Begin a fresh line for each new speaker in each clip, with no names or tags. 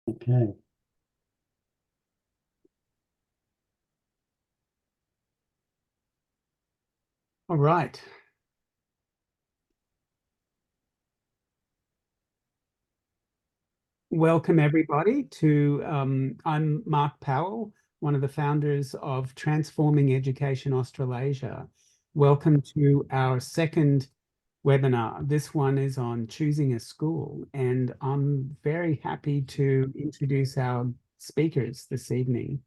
Okay. All right. Welcome everybody to, I'm Mark Powell, one of the founders of Transforming Education Australasia. Welcome to our second webinar. This one is on choosing a school, and I'm very happy to introduce our speakers this evening.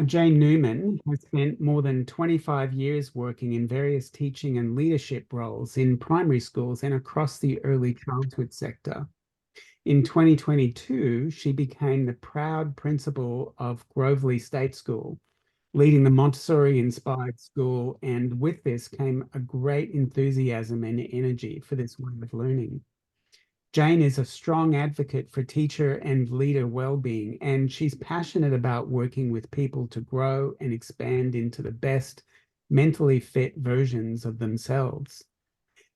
Jane Newman has spent more than 25 years working in various teaching and leadership roles in primary schools and across the early childhood sector. In 2022, she became the proud principal of Groveley State School, leading the Montessori-inspired school, and with this came a great enthusiasm and energy for this way of learning. Jane is a strong advocate for teacher and leader well-being, and she's passionate about working with people to grow and expand into the best mentally fit versions of themselves.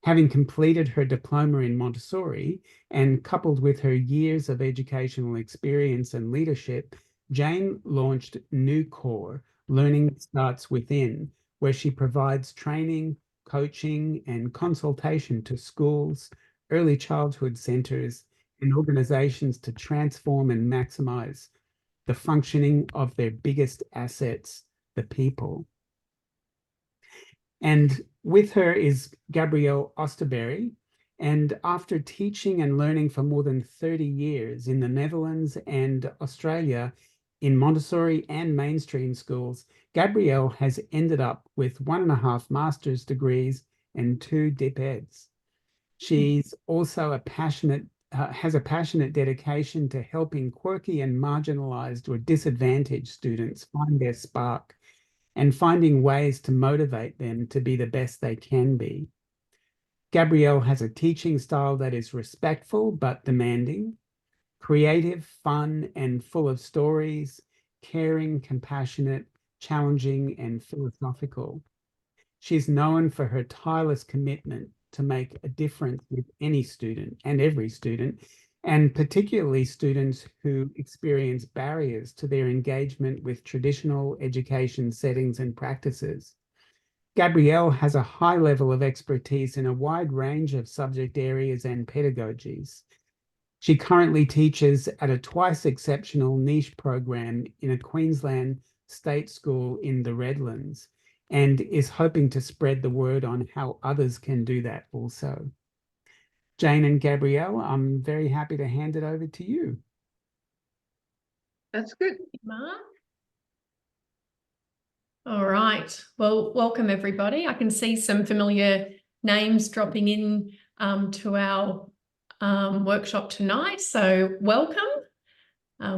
Having completed her diploma in Montessori and coupled with her years of educational experience and leadership, Jane launched New Core, Learning Starts Within, where she provides training, coaching, and consultation to schools, early childhood centers, and organizations to transform and maximize the functioning of their biggest assets, the people. And with her is Gabrielle Osterberry. And after teaching and learning for more than 30 years in the Netherlands and Australia in Montessori and mainstream schools, Gabrielle has ended up with 1.5 master's degrees and 2 DipEds. She's also has a passionate dedication to helping quirky and marginalized or disadvantaged students find their spark and finding ways to motivate them to be the best they can be. Gabrielle has a teaching style that is respectful but demanding, creative, fun, and full of stories, caring, compassionate, challenging, and philosophical. She's known for her tireless commitment to make a difference with any student and every student, and particularly students who experience barriers to their engagement with traditional education settings and practices. Gabrielle has a high level of expertise in a wide range of subject areas and pedagogies. She currently teaches at a twice exceptional niche program in a Queensland state school in the Redlands, and is hoping to spread the word on how others can do that also. Jane and Gabrielle, I'm very happy to hand it over to you.
That's good,
Mark. All right. Well, welcome everybody. I can see some familiar names dropping in to our workshop tonight. So welcome.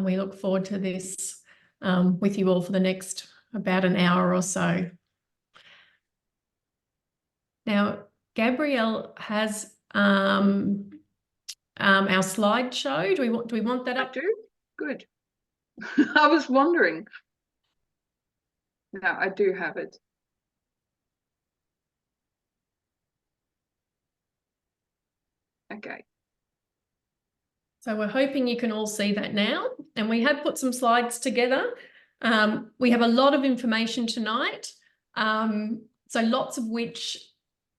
We look forward to this with you all for the next about an hour or so. Now, Gabrielle has our slideshow. Do we want that up?
I do. Good. I was wondering. No, I do have it. Okay.
So we're hoping you can all see that now. And we have put some slides together. We have a lot of information tonight. So lots of which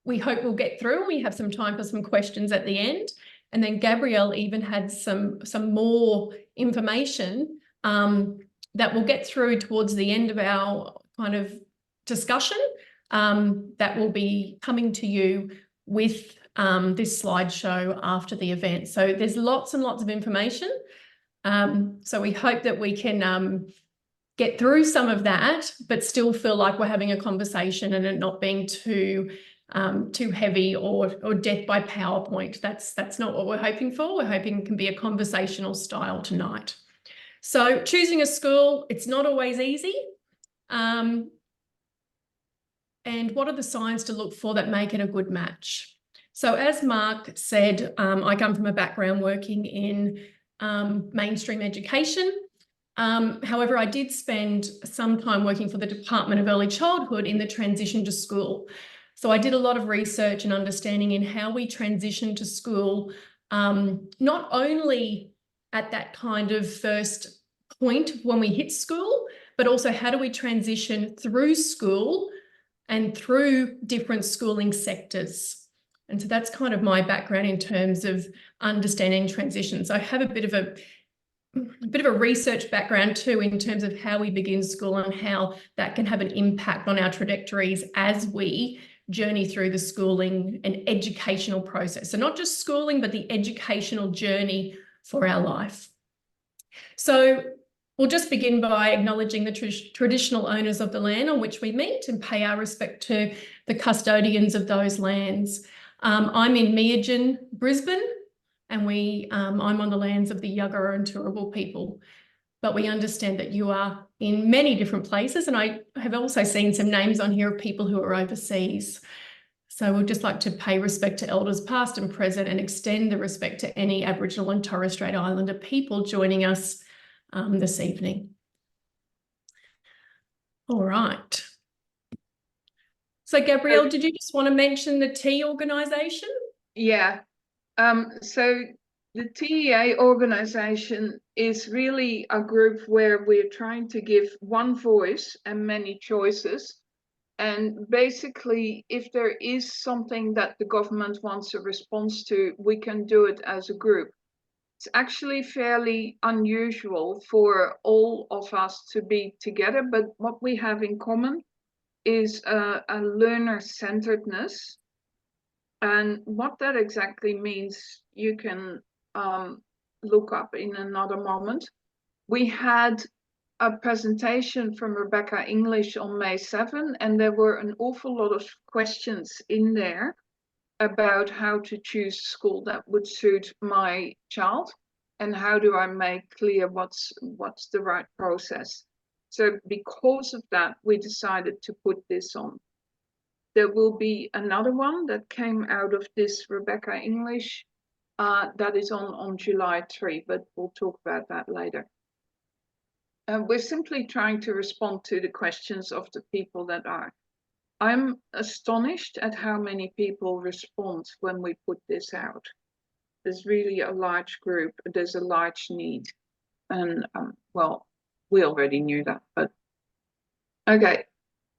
we hope we'll get through. We have some time for some questions at the end. And then Gabrielle even had some more information that we'll get through towards the end of our kind of discussion that will be coming to you with this slideshow after the event. So there's lots and lots of information. So we hope that we can get through some of that, but still feel like we're having a conversation and it not being too heavy or death by PowerPoint. That's not what we're hoping for. We're hoping it can be a conversational style tonight. So choosing a school, it's not always easy. And what are the signs to look for that make it a good match? So as Mark said, I come from a background working in mainstream education. However, I did spend some time working for the Department of Early Childhood in the transition to school. So I did a lot of research and understanding in how we transition to school, not only at that kind of first point when we hit school, but also how do we transition through school and through different schooling sectors. And so that's kind of my background in terms of understanding transitions. I have a bit of a research background too in terms of how we begin school and how that can have an impact on our trajectories as we journey through the schooling and educational process. So not just schooling, but the educational journey for our life. So we'll just begin by acknowledging the traditional owners of the land on which we meet and pay our respect to the custodians of those lands. I'm in Meanjin, Brisbane, and I'm on the lands of the Yagara and Turrbal people. But we understand that you are in many different places, and I have also seen some names on here of people who are overseas. So we'd just like to pay respect to elders past and present and extend the respect to any Aboriginal and Torres Strait Islander people joining us this evening. All right. So Gabrielle, did you just want to mention the TEA organisation?
Yeah. So the TEA organization is really a group where we're trying to give one voice and many choices. And basically, if there is something that the government wants a response to, we can do it as a group. It's actually fairly unusual for all of us to be together, but what we have in common is a learner-centeredness. And what that exactly means, you can look up in another moment. We had a presentation from Rebecca English on May 7, and there were an awful lot of questions in there about how to choose a school that would suit my child and how do I make clear what's the right process. So because of that, we decided to put this on. There will be another one that came out of this Rebecca English that is on July 3, but we'll talk about that later. We're simply trying to respond to the questions of the people that are. I'm astonished at how many people respond when we put this out. There's really a large group, there's a large need. And well, we already knew that, but okay.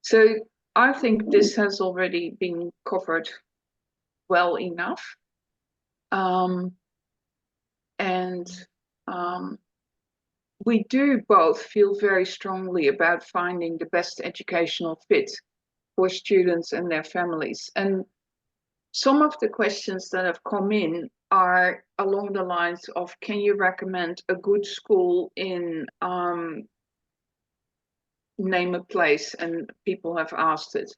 So I think this has already been covered well enough. We do both feel very strongly about finding the best educational fit for students and their families. And some of the questions that have come in are along the lines of, can you recommend a good school in name a place, and people have asked it.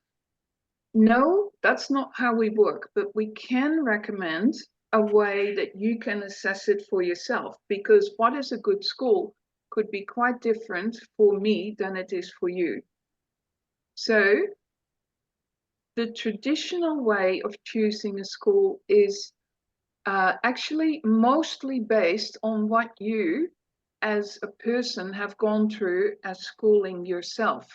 No, that's not how we work, but we can recommend a way that you can assess it for yourself, because what is a good school could be quite different for me than it is for you. So the traditional way of choosing a school is actually mostly based on what you as a person have gone through as schooling yourself.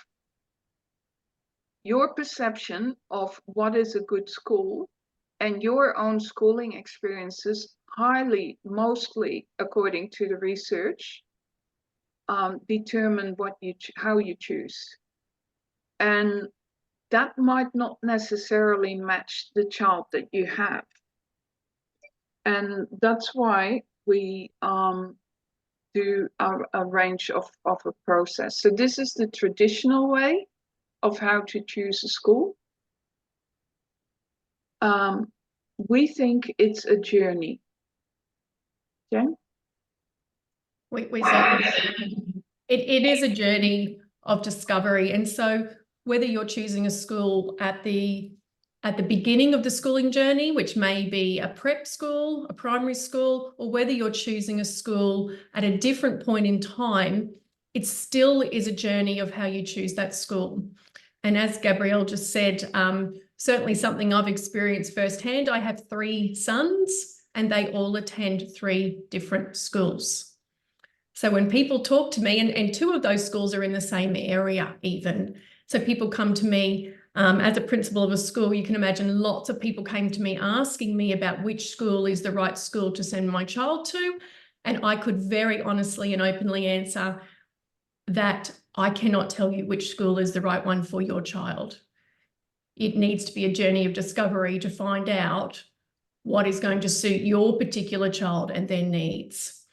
Your perception of what is a good school and your own schooling experiences mostly according to the research, determine how you choose. And that might not necessarily match the child that you have. And that's why we do a range of a process. So this is the traditional way of how to choose a school. We think it's a journey. Jen?
We certainly, it is a journey of discovery. And so whether you're choosing a school at the beginning of the schooling journey, which may be a prep school, a primary school, or whether you're choosing a school at a different point in time, it still is a journey of how you choose that school. And as Gabrielle just said, certainly something I've experienced firsthand. I have 3 sons and they all attend 3 different schools. So when people talk to me, and 2 of those schools are in the same area even. So people come to me as a principal of a school, you can imagine lots of people came to me asking me about which school is the right school to send my child to. And I could very honestly and openly answer that I cannot tell you which school is the right one for your child. It needs to be a journey of discovery to find out what is going to suit your particular child and their needs.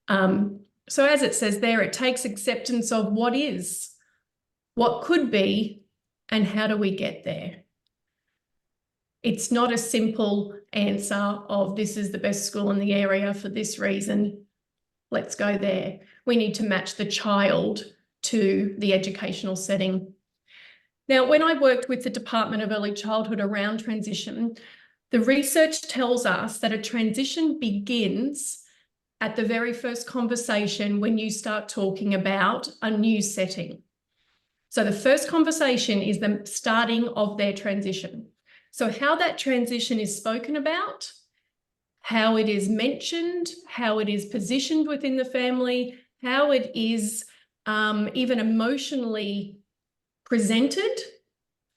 So as it says there, it takes acceptance of what is, what could be, and how do we get there? It's not a simple answer of this is the best school in the area for this reason, let's go there. We need to match the child to the educational setting. Now, when I worked with the Department of Early Childhood around transition, the research tells us that a transition begins at the very first conversation when you start talking about a new setting. So the first conversation is the starting of their transition. So how that transition is spoken about, how it is mentioned, how it is positioned within the family, how it is even emotionally presented,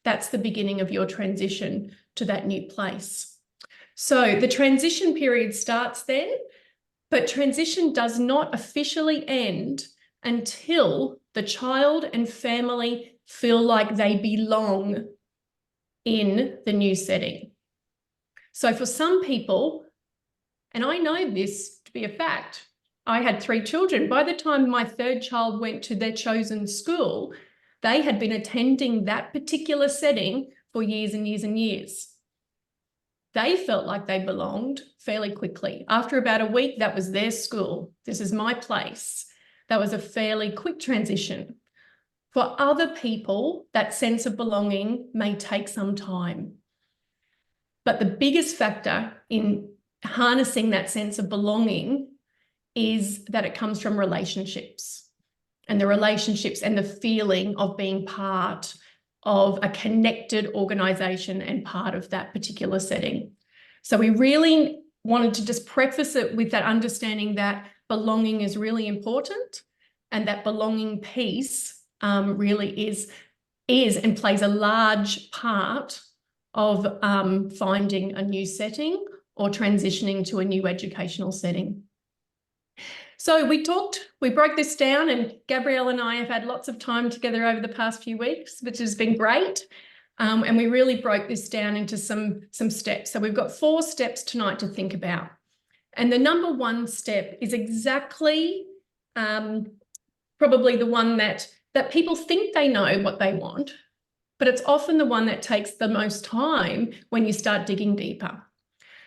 that's the beginning of your transition to that new place. So the transition period starts then, but transition does not officially end until the child and family feel like they belong in the new setting. So for some people, and I know this to be a fact, I had 3 children. By the time my 3rd child went to their chosen school, they had been attending that particular setting for years and years and years. They felt like they belonged fairly quickly. After about a week, that was their school. This is my place. That was a fairly quick transition. For other people, that sense of belonging may take some time. But the biggest factor in harnessing that sense of belonging is that it comes from relationships, and the relationships and the feeling of being part of a connected organisation and part of that particular setting. So we really wanted to just preface it with that understanding that belonging is really important, and that belonging piece really is and plays a large part of finding a new setting or transitioning to a new educational setting. So we broke this down, and Gabrielle and I have had lots of time together over the past few weeks, which has been great. And we really broke this down into some steps. So we've got 4 steps tonight to think about. And the number 1 step is exactly probably the one that people think they know what they want, but it's often the one that takes the most time when you start digging deeper.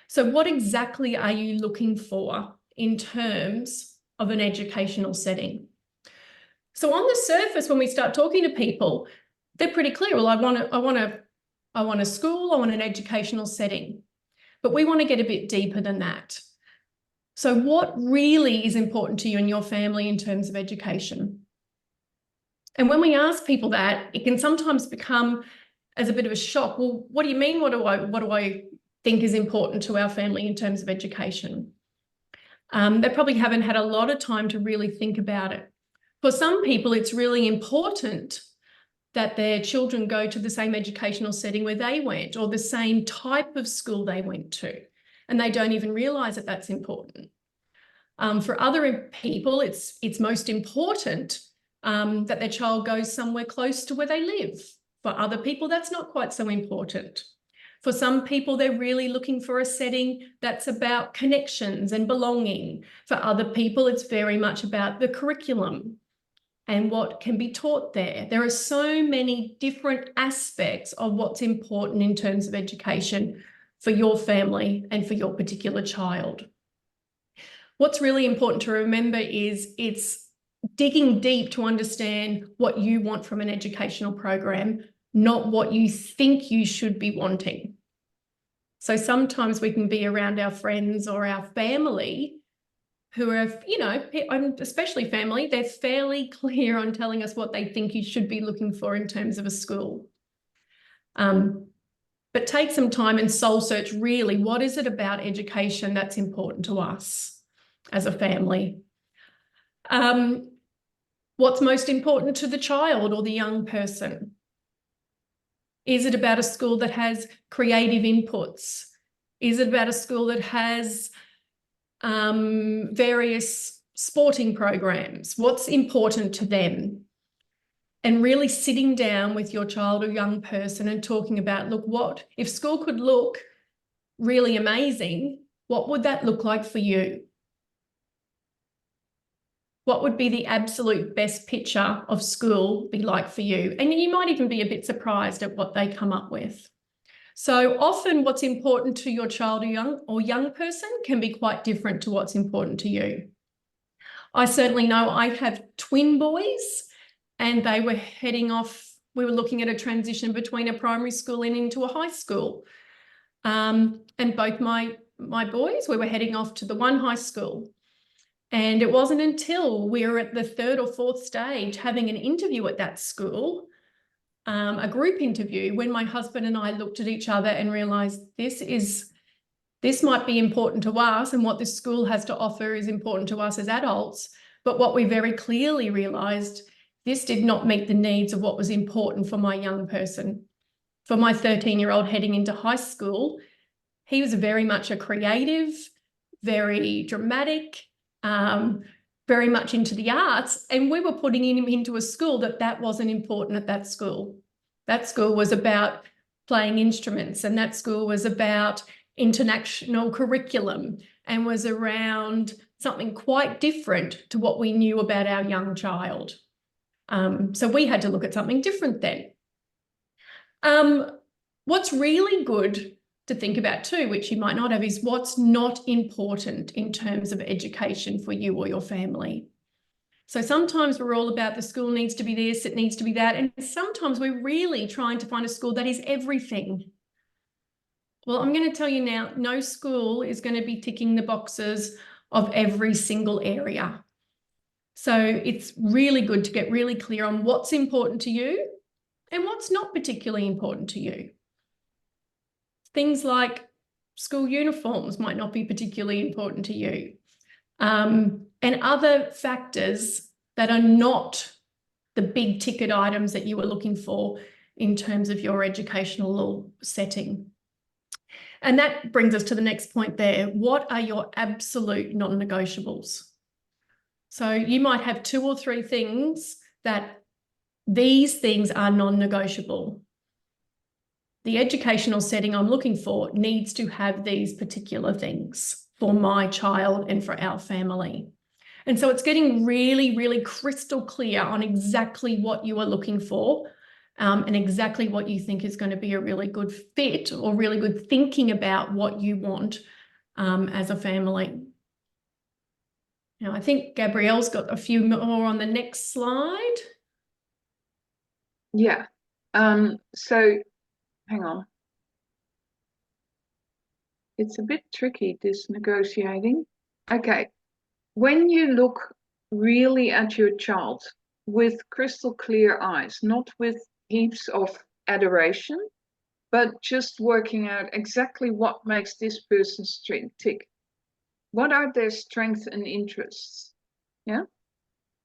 So what exactly are you looking for in terms of an educational setting? So on the surface, when we start talking to people, they're pretty clear. Well, I want a school, I want an educational setting, but we want to get a bit deeper than that. So what really is important to you and your family in terms of education? And when we ask people that, it can sometimes become as a bit of a shock. Well, what do you mean? What do I think is important to our family in terms of education? They probably haven't had a lot of time to really think about it. For some people, it's really important that their children go to the same educational setting where they went, or the same type of school they went to, and they don't even realise that that's important. For other people, it's most important that their child goes somewhere close to where they live. For other people, that's not quite so important. For some people, they're really looking for a setting that's about connections and belonging. For other people, it's very much about the curriculum and what can be taught there. There are so many different aspects of what's important in terms of education for your family and for your particular child. What's really important to remember is it's digging deep to understand what you want from an educational program, not what you think you should be wanting. So sometimes we can be around our friends or our family who are, especially family, they're fairly clear on telling us what they think you should be looking for in terms of a school. But take some time and soul search, really, what is it about education that's important to us as a family? What's most important to the child or the young person? Is it about a school that has creative inputs? Is it about a school that has various sporting programs, what's important to them, and really sitting down with your child or young person and talking about, look, what if school could look really amazing, what would that look like for you? What would be the absolute best picture of school be like for you? And you might even be a bit surprised at what they come up with. So often what's important to your child or young person can be quite different to what's important to you. I certainly know I have twin boys, and they were heading off. We were looking at a transition between a primary school and into a high school. And both my boys, we were heading off to the one high school. And it wasn't until we were at the 3rd or 4th stage having an interview at that school, a group interview, when my husband and I looked at each other and realised this might be important to us, and what this school has to offer is important to us as adults. But what we very clearly realised, this did not meet the needs of what was important for my young person. For my 13-year-old heading into high school, he was very much a creative, very dramatic, very much into the arts, and we were putting him into a school that wasn't important at that school. That school was about playing instruments, and that school was about international curriculum and was around something quite different to what we knew about our young child. So we had to look at something different then. What's really good to think about too, which you might not have, is what's not important in terms of education for you or your family. So sometimes we're all about the school needs to be this, it needs to be that, and sometimes we're really trying to find a school that is everything. Well, I'm going to tell you now, no school is going to be ticking the boxes of every single area. So it's really good to get really clear on what's important to you and what's not particularly important to you. Things like school uniforms might not be particularly important to you, and other factors that are not the big ticket items that you were looking for in terms of your educational setting. And that brings us to the next point there. What are your absolute non-negotiables? So you might have 2 or 3 things that these things are non-negotiable. The educational setting I'm looking for needs to have these particular things for my child and for our family. And so it's getting really, really crystal clear on exactly what you are looking for, and exactly what you think is going to be a really good fit, or really good thinking about what you want as a family. Now, I think Gabrielle's got a few more on the next slide.
Yeah. So hang on. It's a bit tricky, this negotiating. Okay. When you look really at your child with crystal clear eyes, not with heaps of adoration, but just working out exactly what makes this person's tick. What are their strengths and interests? Yeah.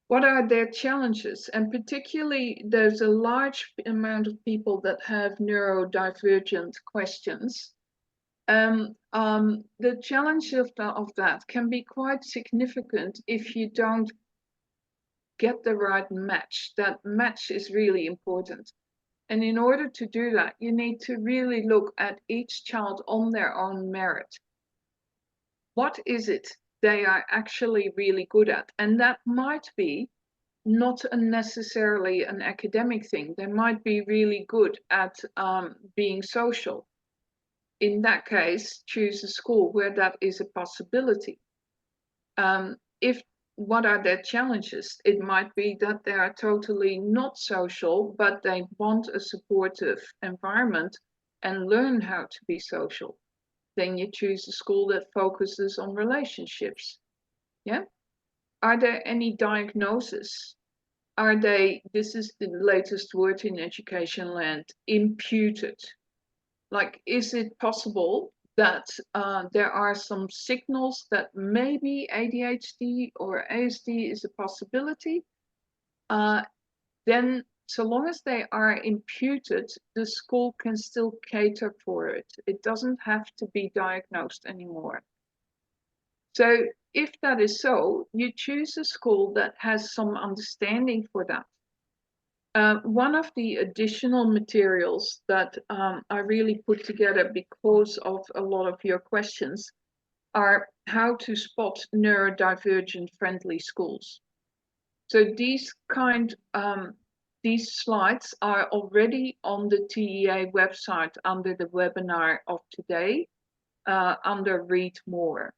What are their challenges? And particularly, there's a large amount of people that have neurodivergent questions. The challenge of that can be quite significant if you don't get the right match. That match is really important. And in order to do that, you need to really look at each child on their own merit. What is it they are actually really good at? And that might be not necessarily an academic thing. They might be really good at being social. In that case, choose a school where that is a possibility. What are their challenges? It might be that they are totally not social, but they want a supportive environment and learn how to be social. Then you choose a school that focuses on relationships. Yeah. Are there any diagnoses? Are they, this is the latest word in education land, imputed? Like, is it possible that there are some signals that maybe ADHD or ASD is a possibility? Then, so long as they are imputed, the school can still cater for it. It doesn't have to be diagnosed anymore. So if that is so, you choose a school that has some understanding for that. One of the additional materials that I really put together because of a lot of your questions are how to spot neurodivergent friendly schools. So these slides are already on the TEA website under the webinar of today, under Read More.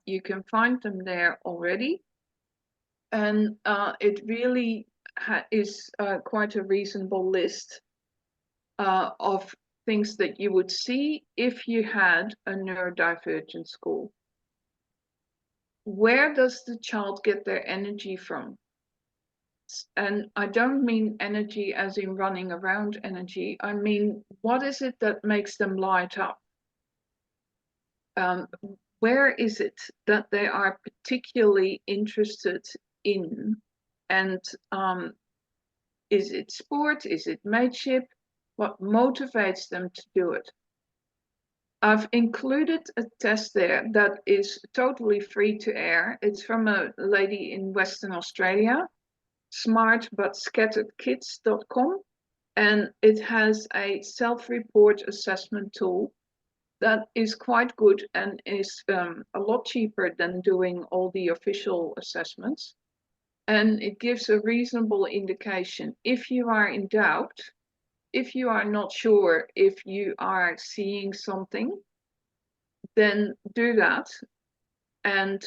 You can find them there already. And it really is quite a reasonable list of things that you would see if you had a neurodivergent school. Where does the child get their energy from? And I don't mean energy as in running around energy. I mean, what is it that makes them light up? Where is it that they are particularly interested in? And is it sport? Is it mateship? What motivates them to do it? I've included a test there that is totally free to air. It's from a lady in Western Australia, smartbutscatteredkids.com, and it has a self-report assessment tool that is quite good and is a lot cheaper than doing all the official assessments. And it gives a reasonable indication. If you are in doubt, if you are not sure if you are seeing something, then do that and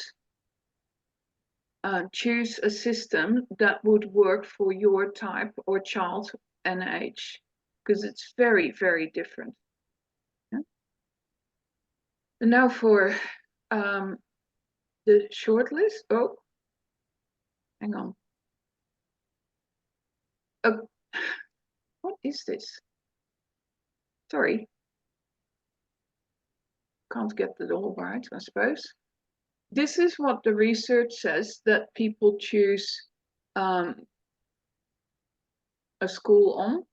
choose a system that would work for your type or child and age, because it's very, very different. Yeah? And now for the short list. Oh, hang on. What is this? Sorry. Can't get it all right, I suppose. This is what the research says that people choose a school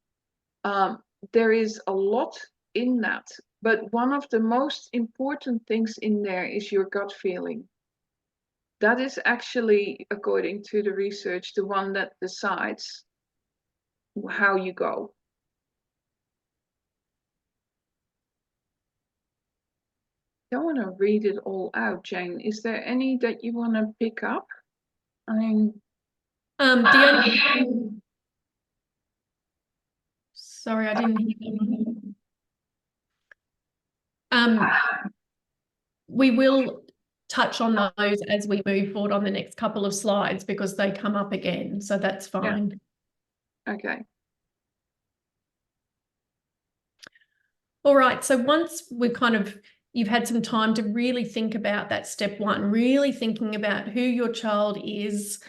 on. There is a lot in that, but one of the most important things in there is your gut feeling. That is actually, according to the research, the one that decides how you go. I don't want to read it all out, Jane. Is there any that you want to pick up? I mean,
the only sorry, I didn't hear you. We will touch on those as we move forward on the next couple of slides because they come up again, so that's fine.
Yeah. Okay.
All right, so once you've had some time to really think about that step one, really thinking about who your child is,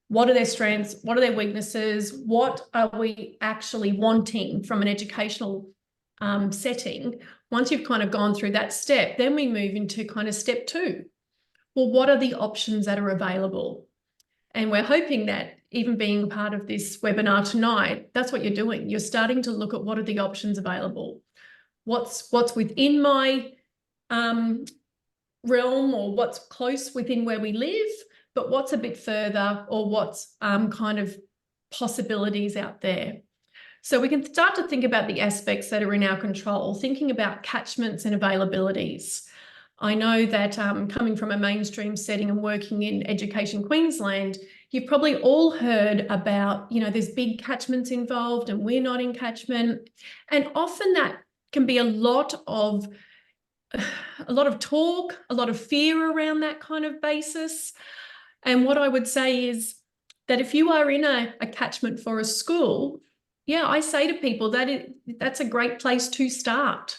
what are their strengths, what are their weaknesses, what are we actually wanting from an educational setting. Once you've kind of gone through that step, then we move into kind of step two. Well, what are the options that are available? And we're hoping that even being part of this webinar tonight, that's what you're doing. You're starting to look at what are the options available. What's within my realm, or what's close within where we live, but what's a bit further, or what's kind of possibilities out there. So we can start to think about the aspects that are in our control, thinking about catchments and availabilities. I know that coming from a mainstream setting and working in Education Queensland, you've probably all heard about, there's big catchments involved and we're not in catchment. And often that can be a lot of talk, a lot of fear around that kind of basis. And what I would say is that if you are in a catchment for a school, yeah, I say to people that that's a great place to start.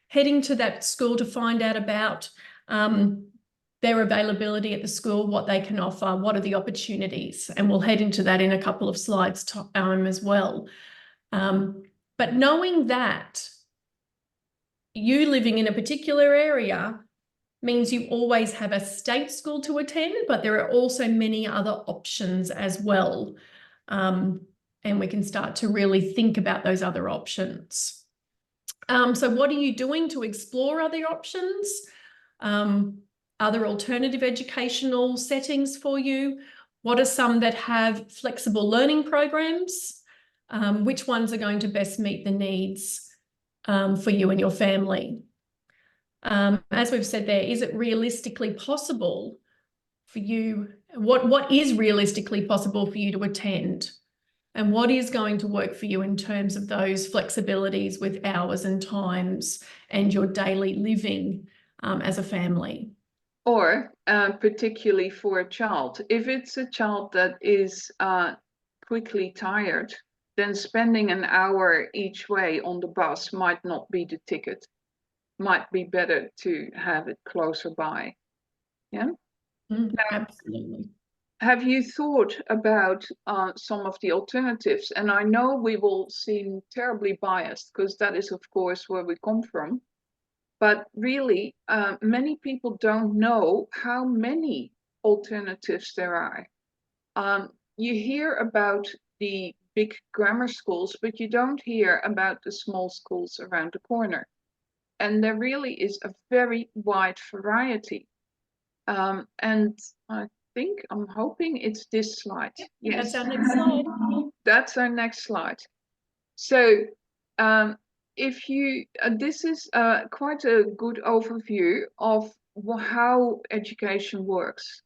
Heading to that school to find out about their availability at the school, what they can offer, what are the opportunities. And we'll head into that in a couple of slides time as well. But knowing that you living in a particular area means you always have a state school to attend, but there are also many other options as well. And we can start to really think about those other options. So what are you doing to explore other options? Are there alternative educational settings for you? What are some that have flexible learning programs? Which ones are going to best meet the needs for you and your family? As we've said there, is it realistically possible for you? What is realistically possible for you to attend? And what is going to work for you in terms of those flexibilities with hours and times and your daily living as a family?
Or particularly for a child. If it's a child that is quickly tired, then spending an hour each way on the bus might not be the ticket. Might be better to have it closer by. Yeah.
Absolutely.
Have you thought about some of the alternatives? And I know we will seem terribly biased because that is, of course, where we come from. But really, many people don't know how many alternatives there are. You hear about the big grammar schools, but you don't hear about the small schools around the corner. And there really is a very wide variety. And I'm hoping it's this slide. Yes.
That's our next slide.
That's our next slide. So if you, this is quite a good overview of how education works.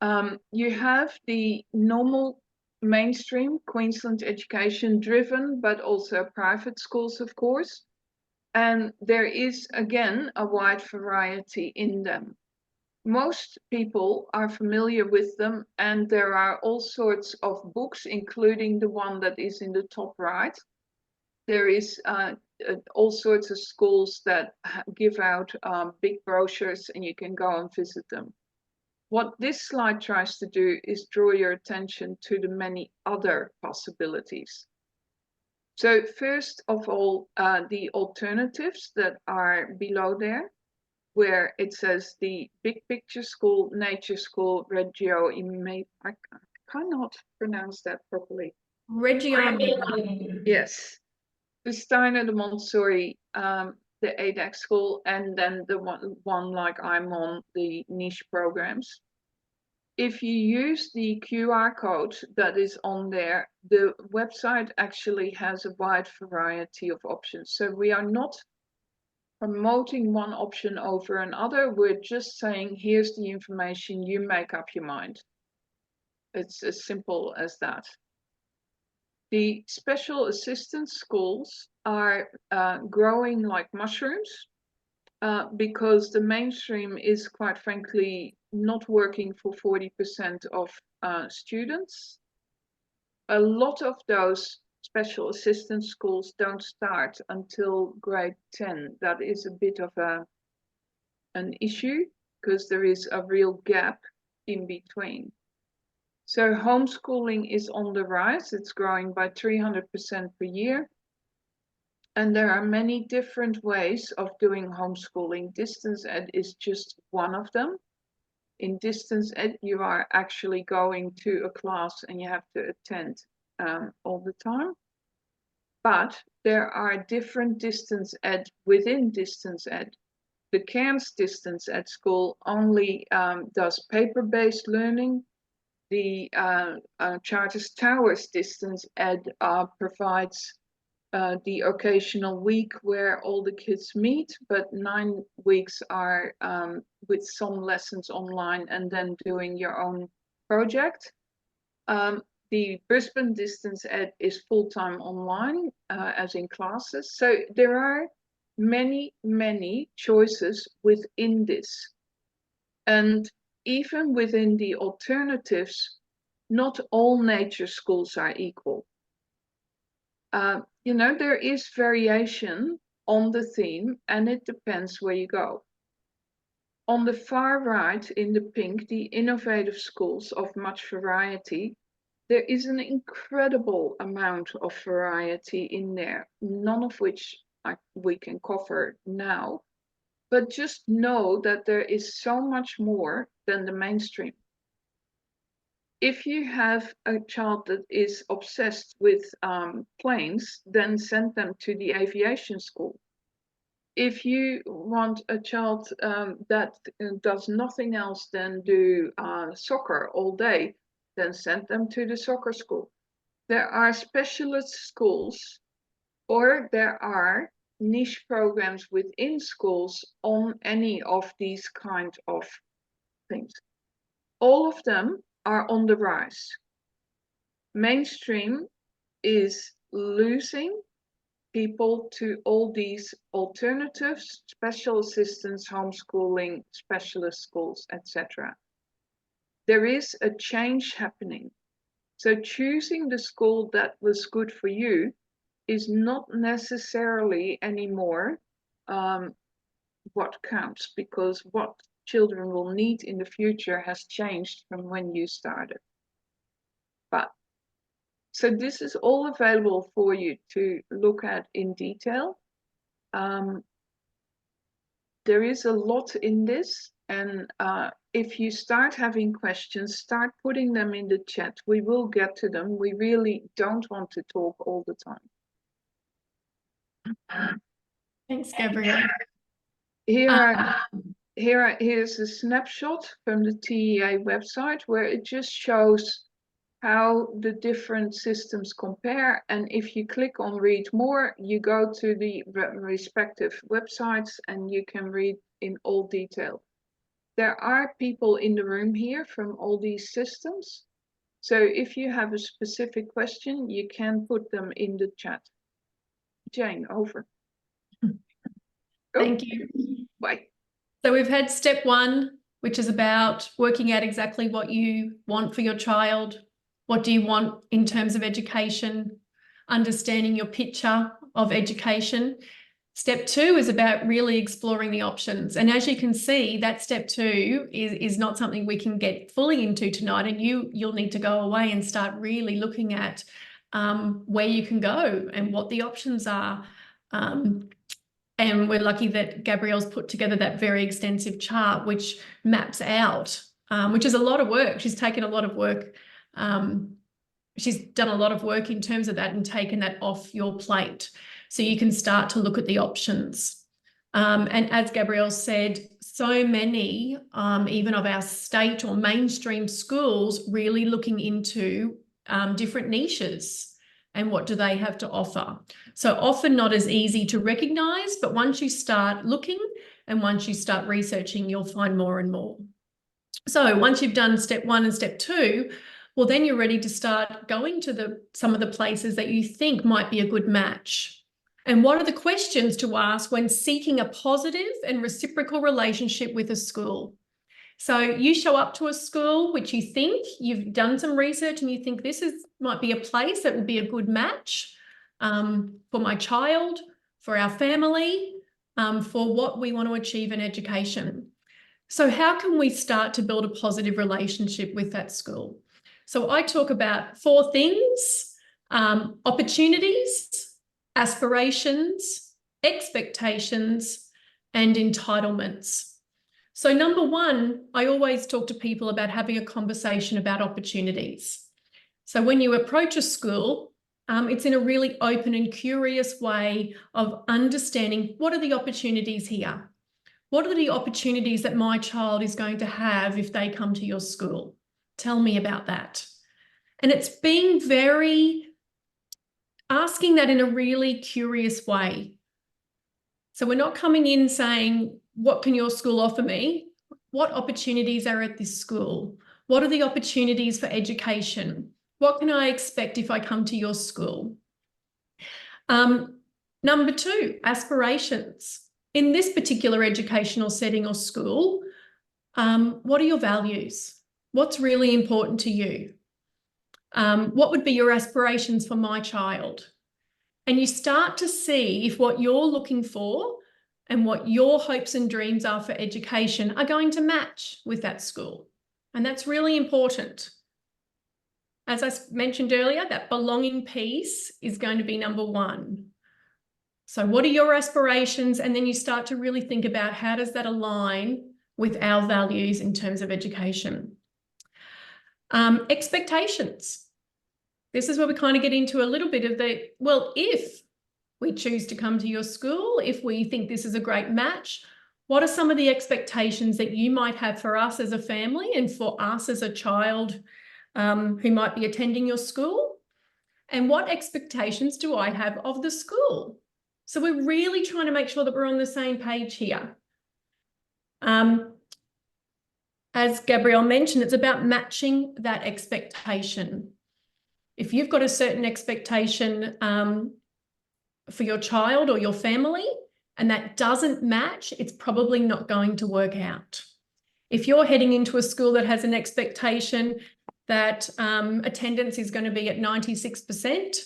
You have the normal mainstream Queensland education driven, but also private schools, of course. And there is, again, a wide variety in them. Most people are familiar with them, and there are all sorts of books, including the one that is in the top right. There is all sorts of schools that give out big brochures, and you can go and visit them. What this slide tries to do is draw your attention to the many other possibilities. So first of all, the alternatives that are below there, where it says the Big Picture School, Nature School, Reggio Emilia. I cannot pronounce that properly.
Reggio Emilia.
Yes. The Steiner, the Montessori, the ADAC school, and then the one like I'm on, the niche programs. If you use the QR code that is on there, the website actually has a wide variety of options. So we are not promoting one option over another. We're just saying, here's the information, you make up your mind. It's as simple as that. The special assistance schools are growing like mushrooms because the mainstream is, quite frankly, not working for 40% of students. A lot of those special assistance schools don't start until grade 10. That is a bit of an issue because there is a real gap in between. So homeschooling is on the rise. It's growing by 300% per year. And there are many different ways of doing homeschooling. Distance ed is just one of them. In distance ed, you are actually going to a class and you have to attend all the time. But there are different distance ed within distance ed. The Cairns Distance Ed School only does paper-based learning. The Charters Towers Distance Ed provides the occasional week where all the kids meet, but 9 weeks are with some lessons online and then doing your own project. The Brisbane Distance Ed is full-time online, as in classes. So there are many, many choices within this. And even within the alternatives, not all nature schools are equal. You know, there is variation on the theme, and it depends where you go. On the far right, in the pink, the innovative schools of much variety, there is an incredible amount of variety in there, none of which we can cover now. But just know that there is so much more than the mainstream. If you have a child that is obsessed with planes, then send them to the aviation school. if you want a child that does nothing else than do soccer all day, then send them to the soccer school. There are specialist schools, or there are niche programs within schools on any of these kind of things. All of them are on the rise. Mainstream is losing people to all these alternatives, special assistance, homeschooling, specialist schools, etc. There is a change happening. So choosing the school that was good for you is not necessarily anymore what counts, because what children will need in the future has changed from when you started. But so this is all available for you to look at in detail. There is a lot in this, and if you start having questions, start putting them in the chat. We will get to them. We really don't want to talk all the time.
Thanks, Gabrielle.
Here's a snapshot from the TEA website where it just shows how the different systems compare. And if you click on read more, you go to the respective websites and you can read in all detail. There are people in the room here from all these systems. So if you have a specific question, you can put them in the chat. Jane, over.
Thank you.
Bye.
So we've had step 1, which is about working out exactly what you want for your child. What do you want in terms of education? Understanding your picture of education. Step 2 is about really exploring the options. And as you can see, that step 2 is not something we can get fully into tonight. And you'll need to go away and start really looking at where you can go and what the options are. And we're lucky that Gabrielle's put together that very extensive chart, which maps out, which is a lot of work. She's taken a lot of work. She's done a lot of work in terms of that and taken that off your plate. So you can start to look at the options. And as Gabrielle said, so many, even of our state or mainstream schools, really looking into different niches and what do they have to offer. So often not as easy to recognise, but once you start looking and once you start researching, you'll find more and more. So once you've done step 1 and step 2, well, then you're ready to start going to some of the places that you think might be a good match. And what are the questions to ask when seeking a positive and reciprocal relationship with a school? So you show up to a school which you think you've done some research and you think this might be a place that would be a good match for my child, for our family, for what we want to achieve in education. So how can we start to build a positive relationship with that school? So I talk about 4 things: opportunities, aspirations, expectations, and entitlements. So number 1, I always talk to people about having a conversation about opportunities. So when you approach a school, it's in a really open and curious way of understanding what are the opportunities here? What are the opportunities that my child is going to have if they come to your school? Tell me about that. And it's being asking that in a really curious way. So we're not coming in saying, what can your school offer me? What opportunities are at this school? What are the opportunities for education? What can I expect if I come to your school? Number 2, aspirations. In this particular educational setting or school, what are your values? What's really important to you? What would be your aspirations for my child? And you start to see if what you're looking for and what your hopes and dreams are for education are going to match with that school. And that's really important. As I mentioned earlier, that belonging piece is going to be number 1. So what are your aspirations? And then you start to really think about how does that align with our values in terms of education. Expectations. This is where we kind of get into a little bit of the, well, if we choose to come to your school, if we think this is a great match, what are some of the expectations that you might have for us as a family and for us as a child who might be attending your school? And what expectations do I have of the school? So we're really trying to make sure that we're on the same page here. As Gabrielle mentioned, it's about matching that expectation. If you've got a certain expectation for your child or your family, and that doesn't match, it's probably not going to work out. If you're heading into a school that has an expectation that attendance is going to be at 96%,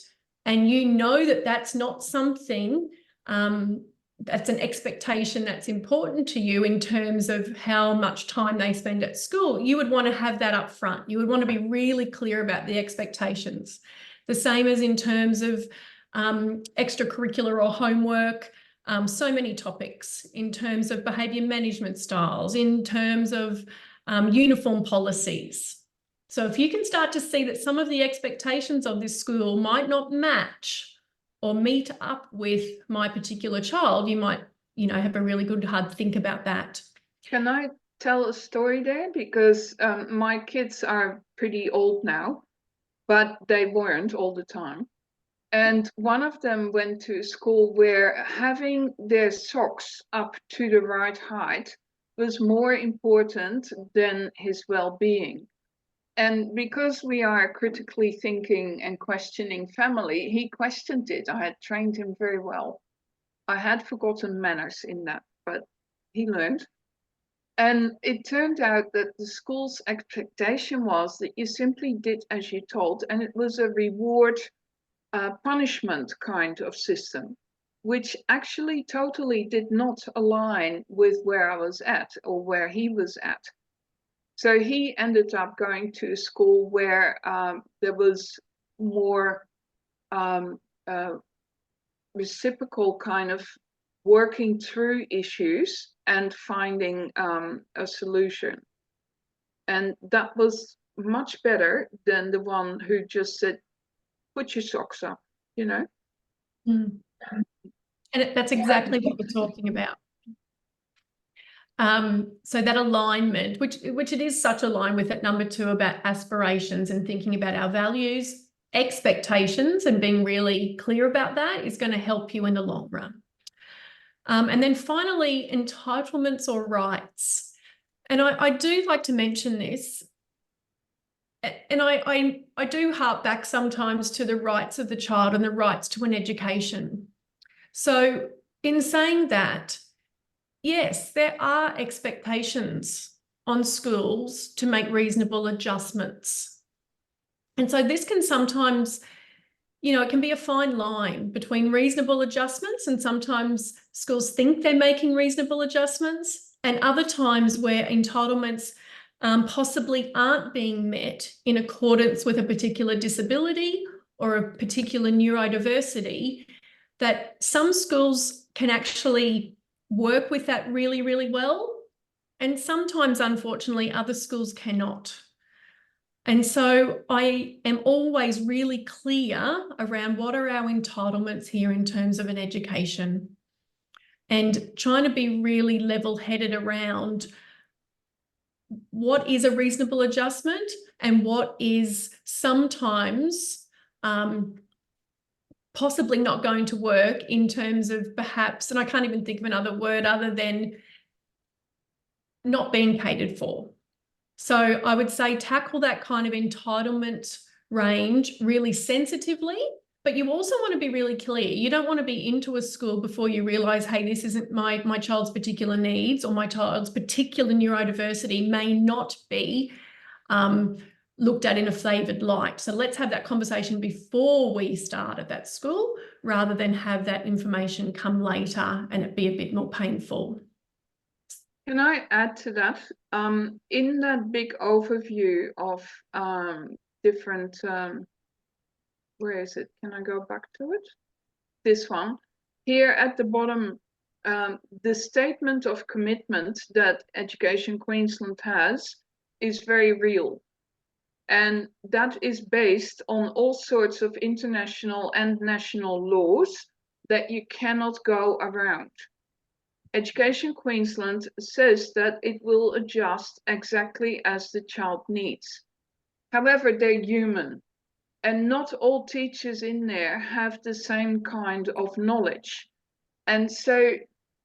and you know that that's not something, that's an expectation that's important to you in terms of how much time they spend at school, you would want to have that up front. You would want to be really clear about the expectations. The same as in terms of extracurricular or homework, so many topics in terms of behaviour management styles, in terms of uniform policies. So if you can start to see that some of the expectations of this school might not match or meet up with my particular child, you might, have a really good hard think about that.
Can I tell a story there? Because my kids are pretty old now, but they weren't all the time. And one of them went to a school where having their socks up to the right height was more important than his well-being. And because we are critically thinking and questioning family, he questioned it. I had trained him very well. I had forgotten manners in that, but he learned. And it turned out that the school's expectation was that you simply did as you told, and it was a reward punishment kind of system, which actually totally did not align with where I was at or where he was at. So he ended up going to a school where there was more reciprocal kind of working through issues and finding a solution. And that was much better than the one who just said, put your socks up,
Mm. And that's exactly what we're talking about. So that alignment, which it is such a line with that number 2 about aspirations and thinking about our values, expectations, and being really clear about that is going to help you in the long run. And then finally, entitlements or rights. And I do like to mention this, and I do harp back sometimes to the rights of the child and the rights to an education. So in saying that, yes, there are expectations on schools to make reasonable adjustments. And so this can sometimes, it can be a fine line between reasonable adjustments, and sometimes schools think they're making reasonable adjustments, and other times where entitlements possibly aren't being met in accordance with a particular disability or a particular neurodiversity, that some schools can actually work with that really, really well. And sometimes, unfortunately, other schools cannot. And so I am always really clear around what are our entitlements here in terms of an education, and trying to be really level-headed around what is a reasonable adjustment and what is sometimes possibly not going to work in terms of perhaps, and I can't even think of another word other than not being catered for. So I would say tackle that kind of entitlement range really sensitively, but you also want to be really clear. You don't want to be into a school before you realise, hey, this isn't my child's particular needs, or my child's particular neurodiversity may not be looked at in a favoured light. So let's have that conversation before we start at that school, rather than have that information come later and it be a bit more painful.
Can I add to that? In that big overview of different, where is it? Can I go back to it? This one. Here at the bottom, the statement of commitment that Education Queensland has is very real. And that is based on all sorts of international and national laws, that you cannot go around. Education Queensland says that it will adjust exactly as the child needs. However, they're human, and not all teachers in there have the same kind of knowledge. And so,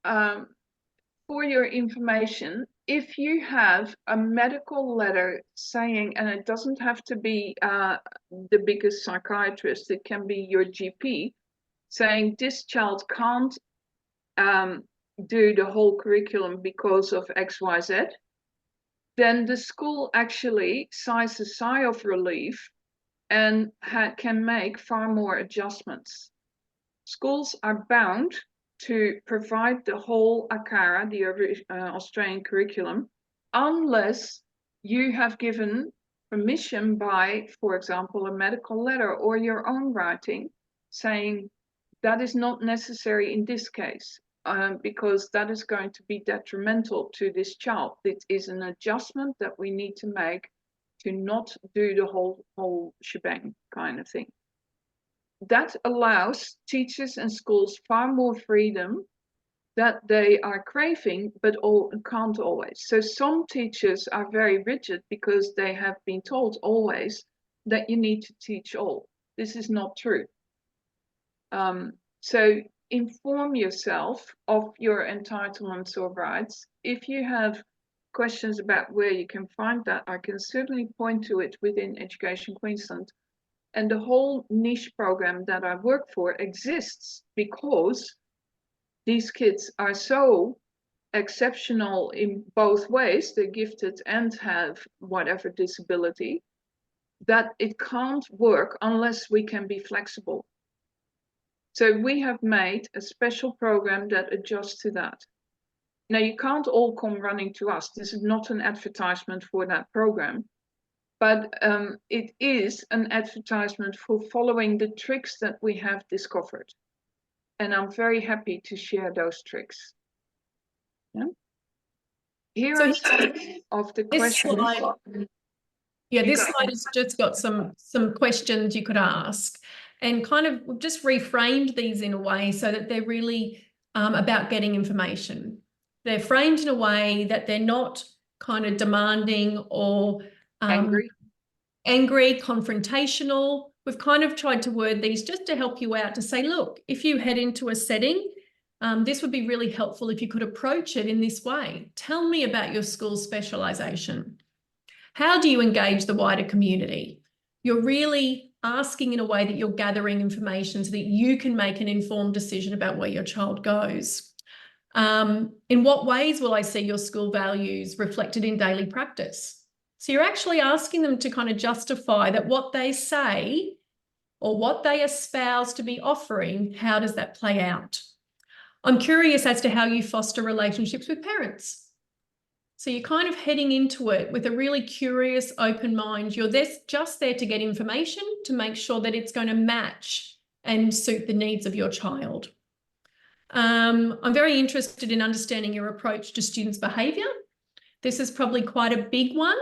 for your information, if you have a medical letter saying, and it doesn't have to be the biggest psychiatrist, it can be your GP, saying this child can't do the whole curriculum because of XYZ, then the school actually sighs a sigh of relief and can make far more adjustments. Schools are bound to provide the whole ACARA, the Australian curriculum, unless you have given permission by, for example, a medical letter or your own writing saying that is not necessary in this case, because that is going to be detrimental to this child. It is an adjustment that we need to make to not do the whole shebang kind of thing. That allows teachers and schools far more freedom that they are craving, but can't always. So some teachers are very rigid because they have been told always that you need to teach all. This is not true. So inform yourself of your entitlements or rights. If you have questions about where you can find that, I can certainly point to it within Education Queensland. And the whole niche program that I work for exists because these kids are so exceptional in both ways, they're gifted and have whatever disability, that it can't work unless we can be flexible. So we have made a special program that adjusts to that. Now, you can't all come running to us. This is not an advertisement for that program, but it is an advertisement for following the tricks that we have discovered. And I'm very happy to share those tricks. Yeah. Here are some of the questions.
This slide has just got some questions you could ask, and kind of we've just reframed these in a way so that they're really about getting information. They're framed in a way that they're not kind of demanding or angry, confrontational. We've kind of tried to word these just to help you out, to say, look, if you head into a setting, this would be really helpful if you could approach it in this way. Tell me about your school's specialisation. How do you engage the wider community? You're really asking in a way that you're gathering information so that you can make an informed decision about where your child goes. In what ways will I see your school values reflected in daily practice? So you're actually asking them to kind of justify that what they say or what they espouse to be offering, how does that play out? I'm curious as to how you foster relationships with parents. So you're kind of heading into it with a really curious, open mind. You're just there to get information to make sure that it's going to match and suit the needs of your child. I'm very interested in understanding your approach to students' behaviour. This is probably quite a big one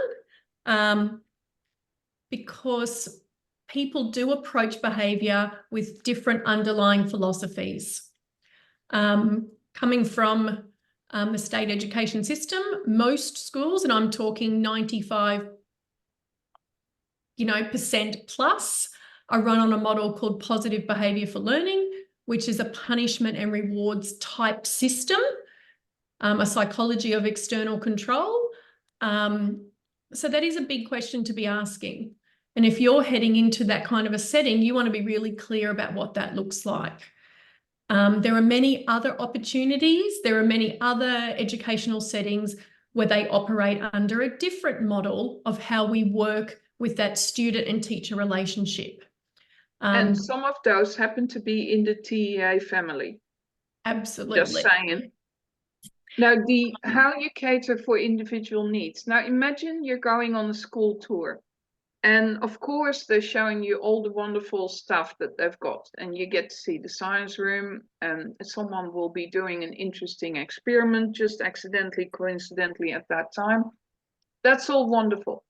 because people do approach behaviour with different underlying philosophies. Coming from the state education system, most schools, and I'm talking 95% plus, are run on a model called positive behaviour for learning, which is a punishment and rewards type system, a psychology of external control. So that is a big question to be asking. And if you're heading into that kind of a setting, you want to be really clear about what that looks like. There are many other opportunities. There are many other educational settings where they operate under a different model of how we work with that student and teacher relationship.
And some of those happen to be in the TEA family.
Absolutely.
Just saying. Now, how you cater for individual needs. Now, imagine you're going on a school tour. And of course, they're showing you all the wonderful stuff that they've got. And you get to see the science room, and someone will be doing an interesting experiment just accidentally, coincidentally at that time. That's all wonderful.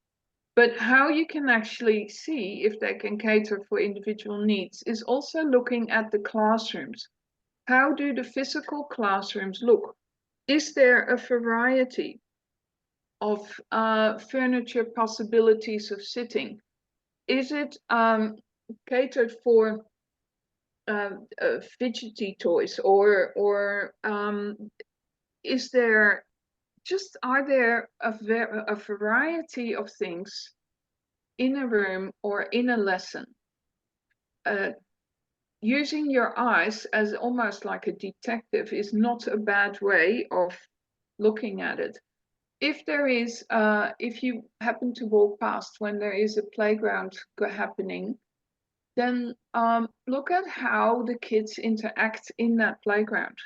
But how you can actually see if they can cater for individual needs is also looking at the classrooms. how do the physical classrooms look? Is there a variety of furniture possibilities of sitting? Is it catered for fidgety toys, or is there just, are there a variety of things in a room or in a lesson? Using your eyes as almost like a detective is not a bad way of looking at it. If there is, if you happen to walk past when there is a playground happening, then look at how the kids interact in that playground.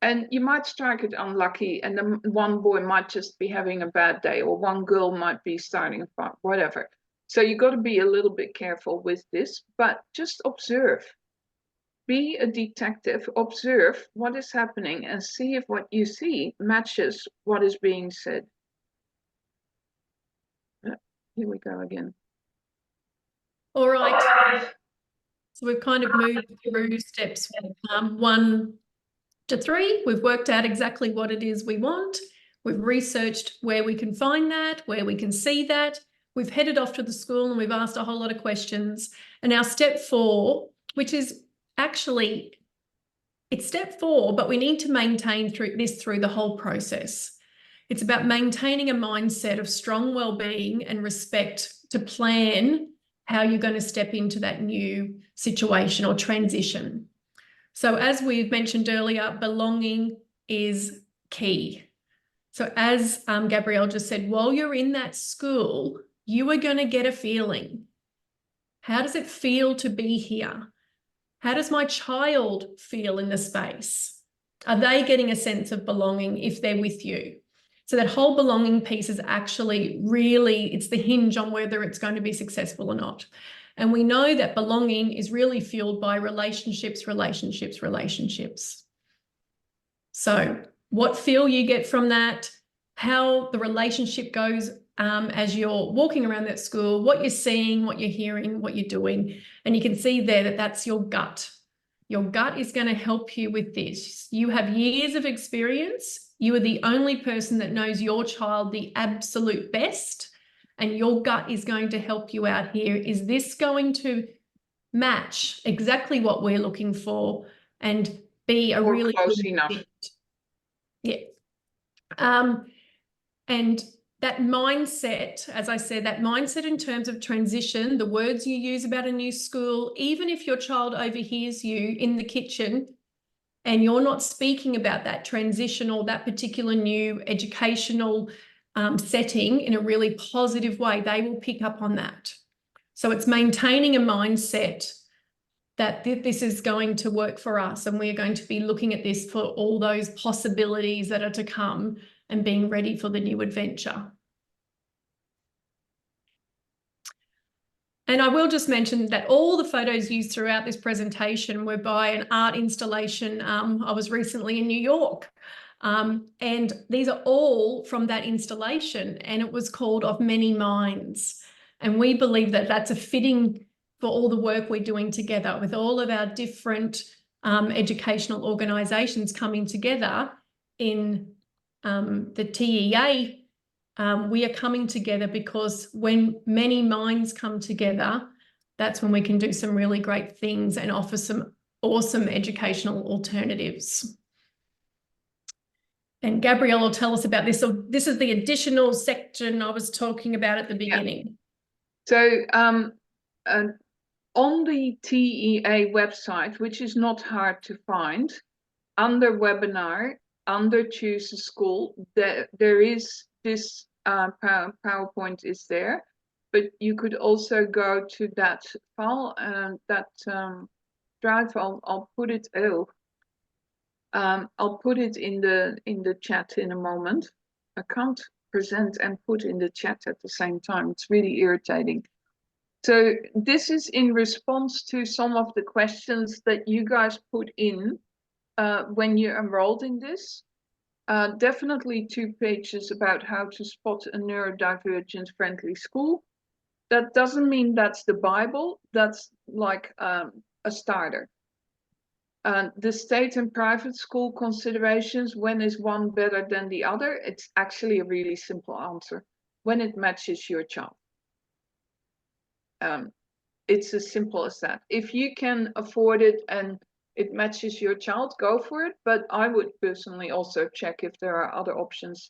And you might strike it unlucky, and then one boy might just be having a bad day, or one girl might be starting a fight, whatever. So you got to be a little bit careful with this, but just observe. Be a detective, observe what is happening, and see if what you see matches what is being said. Here we go again.
All right. So we've kind of moved through steps 1 to 3. We've worked out exactly what it is we want. We've researched where we can find that, where we can see that. We've headed off to the school and we've asked a whole lot of questions. And now step 4, which is actually, it's step 4, but we need to maintain through the whole process. It's about maintaining a mindset of strong well-being and respect to plan how you're going to step into that new situation or transition. So as we've mentioned earlier, belonging is key. So as Gabrielle just said, while you're in that school, you are going to get a feeling. How does it feel to be here? How does my child feel in the space? Are they getting a sense of belonging if they're with you? So that whole belonging piece is actually really, it's the hinge on whether it's going to be successful or not. And we know that belonging is really fueled by relationships, relationships, relationships. So what feel you get from that, how the relationship goes as you're walking around that school, what you're seeing, what you're hearing, what you're doing. And you can see there that that's your gut. Your gut is going to help you with this. You have years of experience. You are the only person that knows your child the absolute best, and your gut is going to help you out here. Is this going to match exactly what we're looking for and be a
Or
really
close
good
enough.
fit? Yeah. And that mindset, as I said, that mindset in terms of transition, the words you use about a new school, even if your child overhears you in the kitchen and you're not speaking about that transition or that particular new educational setting in a really positive way, they will pick up on that. So it's maintaining a mindset that this is going to work for us, and we're going to be looking at this for all those possibilities that are to come and being ready for the new adventure. And I will just mention that all the photos used throughout this presentation were by an art installation. I was recently in New York, and these are all from that installation, and it was called Of Many Minds. And we believe that that's a fitting for all the work we're doing together with all of our different educational organisations coming together in the TEA. We are coming together because when many minds come together, that's when we can do some really great things and offer some awesome educational alternatives. And Gabrielle will tell us about this. So this is the additional section I was talking about at the beginning.
So on the TEA website, which is not hard to find, under webinar, under choose a school, there is this PowerPoint is there, but you could also go to that file and that drive. I'll put it. I'll put it in the chat in a moment. I can't present and put in the chat at the same time. It's really irritating. So this is in response to some of the questions that you guys put in when you enrolled in this. Definitely 2 pages about how to spot a neurodivergent friendly school. That doesn't mean that's the Bible. That's like a starter. The state and private school considerations, when is one better than the other? It's actually a really simple answer. When it matches your child. It's as simple as that. If you can afford it and it matches your child, go for it. But I would personally also check if there are other options.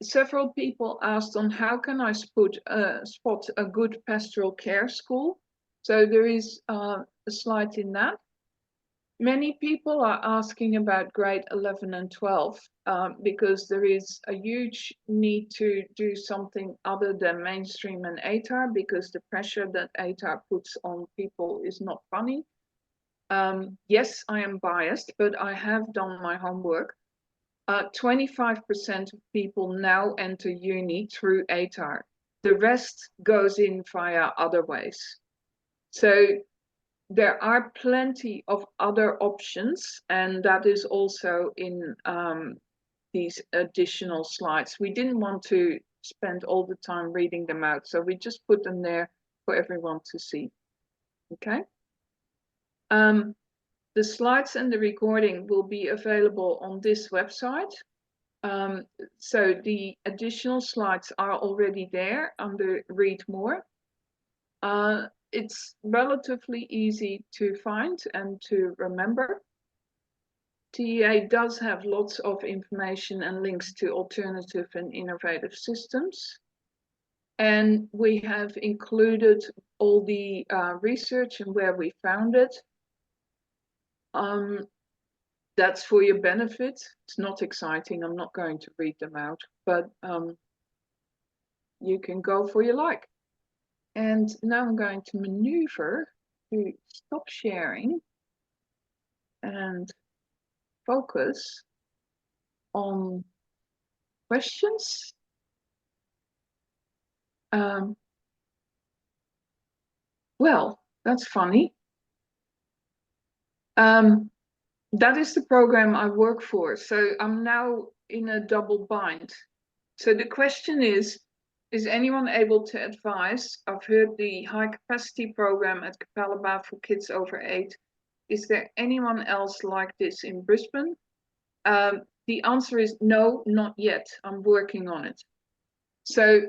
Several people asked on how can I spot a good pastoral care school. So there is a slide in that. Many people are asking about grade 11 and 12 because there is a huge need to do something other than mainstream and ATAR because the pressure that ATAR puts on people is not funny. Yes, I am biased, but I have done my homework. 25% of people now enter uni through ATAR. The rest goes in via other ways. So there are plenty of other options, and that is also in these additional slides. We didn't want to spend all the time reading them out, so we just put them there for everyone to see. Okay. The slides and the recording will be available on this website. So the additional slides are already there under Read More. It's relatively easy to find and to remember. TEA does have lots of information and links to alternative and innovative systems. And we have included all the research and where we found it. That's for your benefit. It's not exciting. I'm not going to read them out, but you can go for your like. And now I'm going to maneuver to stop sharing and focus on questions. Well, that's funny. That is the program I work for. So I'm now in a double bind. So the question is anyone able to advise? I've heard the high capacity program at Capalaba for kids over 8. Is there anyone else like this in Brisbane? The answer is no, not yet. I'm working on it. So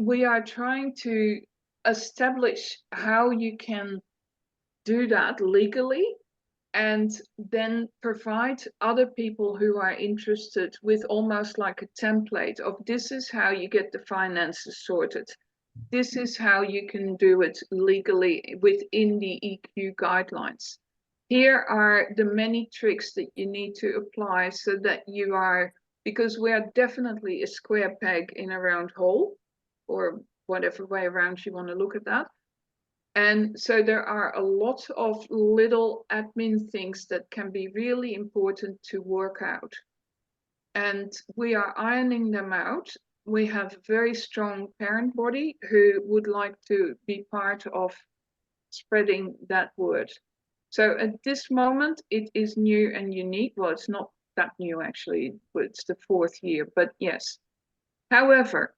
we are trying to establish how you can do that legally and then provide other people who are interested with almost like a template of this is how you get the finances sorted. This is how you can do it legally within the EQ guidelines. Here are the many tricks that you need to apply so that you are, because we are definitely a square peg in a round hole, or whatever way around you want to look at that. And so there are a lot of little admin things that can be really important to work out. And we are ironing them out. We have a very strong parent body who would like to be part of spreading that word. So at this moment, it is new and unique. Well, it's not that new, actually. It's the 4th year, but yes. However,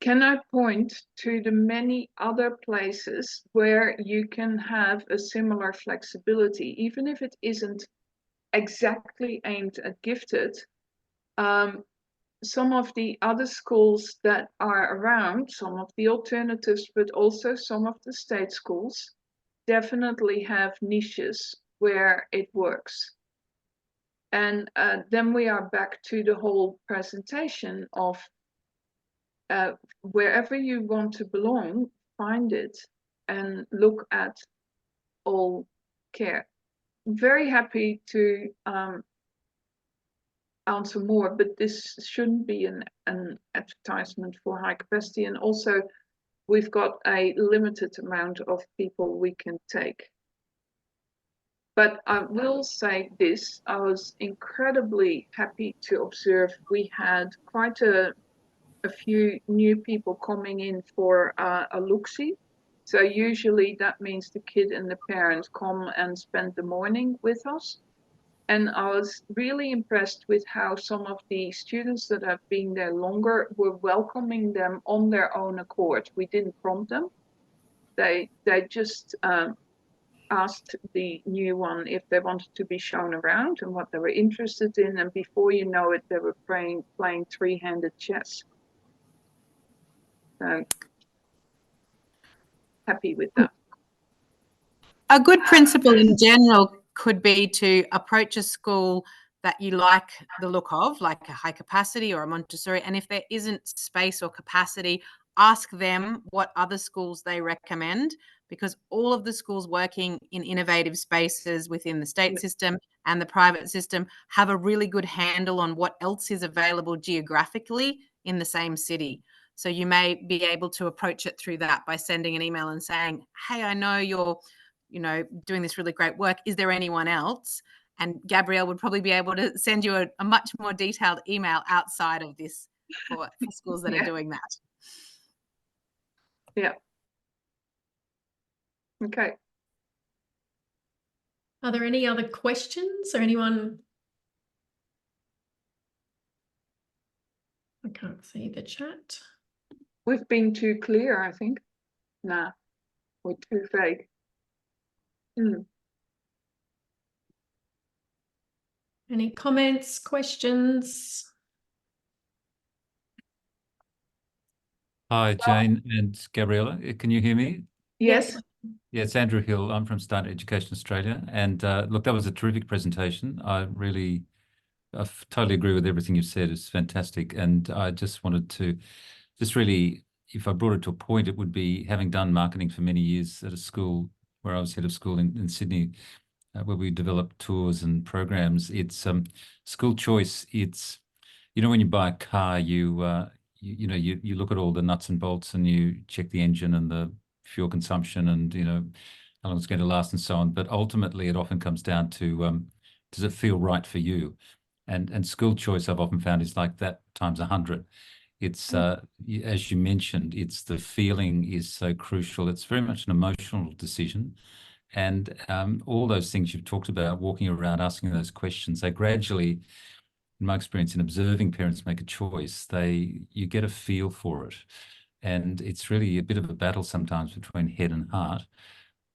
can I point to the many other places where you can have a similar flexibility, even if it isn't exactly aimed at gifted? Some of the other schools that are around, some of the alternatives, but also some of the state schools, definitely have niches where it works. And then we are back to the whole presentation of wherever you want to belong, find it and look at all care. I'm very happy to answer more, but this shouldn't be an advertisement for high capacity. And also, we've got a limited amount of people we can take. But I will say this, I was incredibly happy to observe we had quite a few new people coming in for a look-see. So usually that means the kid and the parents come and spend the morning with us. And I was really impressed with how some of the students that have been there longer were welcoming them on their own accord. We didn't prompt them. They just asked the new one if they wanted to be shown around and what they were interested in, and before you know it, they were playing three-handed chess. So happy with that.
A good principle in general could be to approach a school that you like the look of, like a high capacity or a Montessori, and if there isn't space or capacity, ask them what other schools they recommend, because all of the schools working in innovative spaces within the state system and the private system have a really good handle on what else is available geographically in the same city. So you may be able to approach it through that by sending an email and saying, hey, I know you're doing this really great work. Is there anyone else? And Gabrielle would probably be able to send you a much more detailed email outside of this for schools that are doing that.
Yeah. Okay.
Are there any other questions or anyone? I can't see the chat.
We've been too clear, I think. Nah, we're too vague.
Any comments, questions?
Hi, Jane and Gabriella. Can you hear me?
Yes.
Yeah, it's Andrew Hill. I'm from Start Education Australia. And look, that was a terrific presentation. I totally agree with everything you said. It's fantastic. And I just wanted to really, if I brought it to a point, it would be having done marketing for many years at a school where I was head of school in Sydney, where we developed tours and programs. It's school choice. It's, when you buy a car, you look at all the nuts and bolts and you check the engine and the fuel consumption and, how long it's going to last and so on. But ultimately, it often comes down to, does it feel right for you? And school choice, I've often found, is like that times 100. It's, as you mentioned, it's the feeling is so crucial. It's very much an emotional decision. And all those things you've talked about, walking around, asking those questions, they gradually, in my experience in observing parents make a choice, you get a feel for it. And it's really a bit of a battle sometimes between head and heart,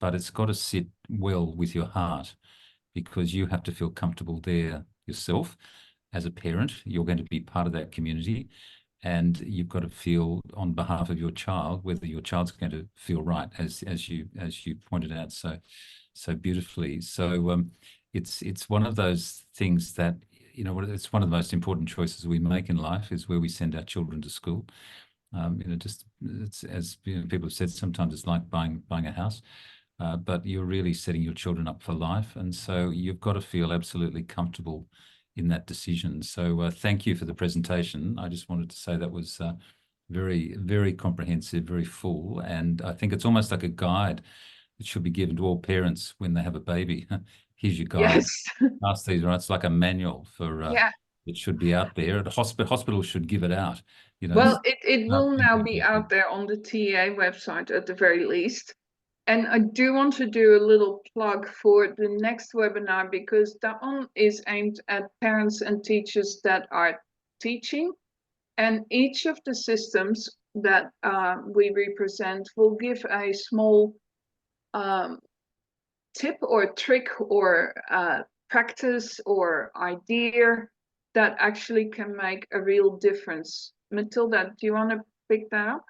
but it's got to sit well with your heart, because you have to feel comfortable there yourself as a parent. You're going to be part of that community, and you've got to feel on behalf of your child whether your child's going to feel right, as you pointed out so beautifully. So it's one of those things that, it's one of the most important choices we make in life, is where we send our children to school. It's, as people have said, sometimes it's like buying a house, but you're really setting your children up for life, and so you've got to feel absolutely comfortable in that decision. So thank you for the presentation. I just wanted to say that was very, very comprehensive, very full, and I think it's almost like a guide that should be given to all parents when they have a baby. Here's your guide.
Yes.
Ask these, right? It's like a manual for it should be out there. The hospitals should give it out.
Well, it will now be out there on the TEA website at the very least. And I do want to do a little plug for the next webinar, because that one is aimed at parents and teachers that are teaching. And each of the systems that we represent will give a small tip or trick or practice or idea that actually can make a real difference. Matilda, do you want to pick that up?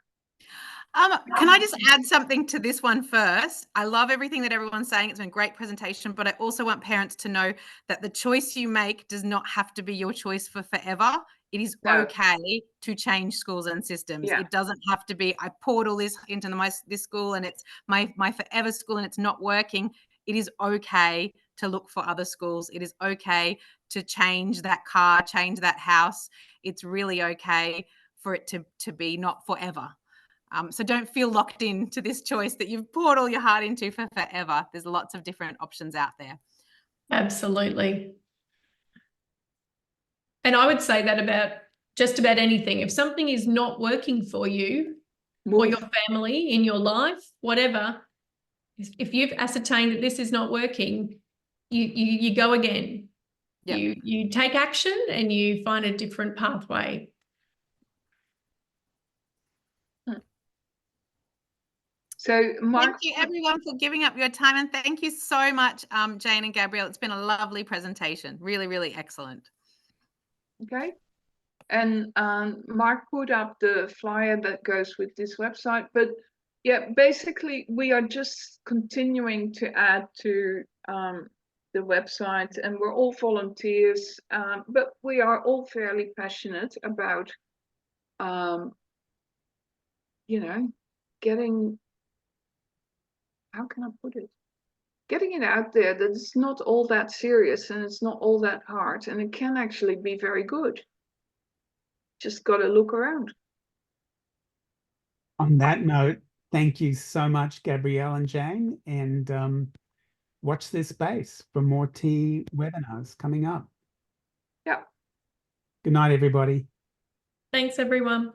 Can I just add something to this one first? I love everything that everyone's saying. It's been a great presentation, but I also want parents to know that the choice you make does not have to be your choice for forever. It is okay to change schools and systems. It doesn't have to be, I poured all this into this school and it's my forever school and it's not working. It is okay to look for other schools. It is okay to change that car, change that house. It's really okay for it to be not forever. So don't feel locked into this choice that you've poured all your heart into for forever. There's lots of different options out there.
Absolutely. And I would say that about just about anything. If something is not working for you or your family in your life, whatever, if you've ascertained that this is not working, you go again. Yep. You take action and you find a different pathway.
So Mark,
Thank you everyone for giving up your time, and thank you so much, Jane and Gabrielle. It's been a lovely presentation. Really, really excellent.
okay. And Mark put up the flyer that goes with this website. But yeah, basically, we are just continuing to add to the website, and we're all volunteers, but we are all fairly passionate about, you know, getting, how can I put it? Getting it out there that it's not all that serious and it's not all that hard, and it can actually be very good. Just got to look around.
On that note, thank you so much, Gabrielle and Jane, and watch this space for more tea webinars coming up.
Yeah.
Good night, everybody.
Thanks, everyone.